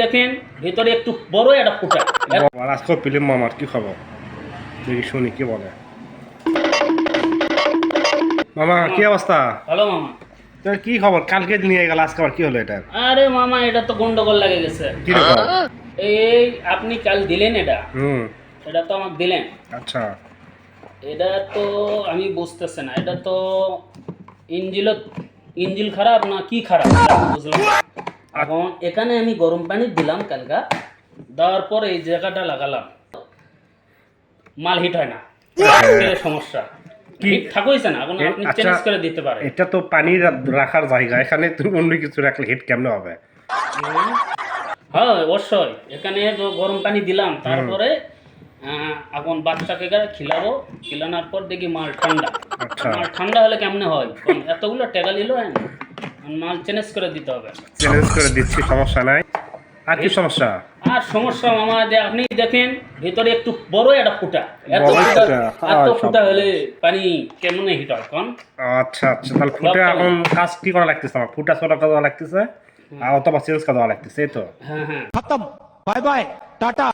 দেখেন ভেতরে একটু বড় একটা ফুটা। আজকে পেলাম মামার কি খবর দেখি শুনি কি বলে। মামা কি অবস্থা? হ্যালো মামা। তোর কি খবর? কালকে নিয়ে গেল, আজকে আবার কি হলো এটা? আরে মামা এটা তো গন্ডগোল লাগে গেছে। কি রকম? এই আপনি কাল দিলেন এটা, হুম, এটা তো আমাকে দিলেন। আচ্ছা এটা তো আমি বুঝতেছি না, এটা তো ইঞ্জিল খারাপ না কি খারাপ এটা আমি বুঝলাম না। এখন এখানে আমি গরম পানি দিলাম কালকা, দেওয়ার পর এই জায়গাটা লাগালাম, মাল হিট হয় না, এর সমস্যা কি? হিট থাকইছে না। এখন আপনি আচ্ছা, চেঞ্জ করে দিতে পারেন। এটা তো পানি রাখার জায়গা, এখানে তুমি অন্য কিছু রাখলে হিট কেমনে হবে? হ্যাঁ অবশ্যই, এখানে গরম পানি দিলাম, তারপরে এখন বাচ্চাকে খিলাবো, খিলানোর পর দেখি মাল ঠান্ডা। আচ্ছা, মাল ঠান্ডা হলে কেমনে হয়? কারণ এতগুলো টাকা নিল, মাল চেঞ্জ করে দিতে হবে। চ্যালেঞ্জ করে দিচ্ছি, সমস্যা নাই। আর কি সমস্যা? আর সমস্যা মামা যে আপনি দেখেন ভেতরে একটু বড় একটা ফুটা, এত বড় ফুটা, ফুটা, এত সব। ফুটা হলে পানি কেমনে হিট হয় কোন? আচ্ছা আচ্ছা, তাহলে ফুটা এখন কাজ কি করা লাগতেছে? আমার ফুটা ছোটা করা লাগতেছে আর অথবা চেঞ্জ করা লাগতেছে, এই তো। হ্যাঁ হ্যাঁ। खत्म बाय बाय टाटा।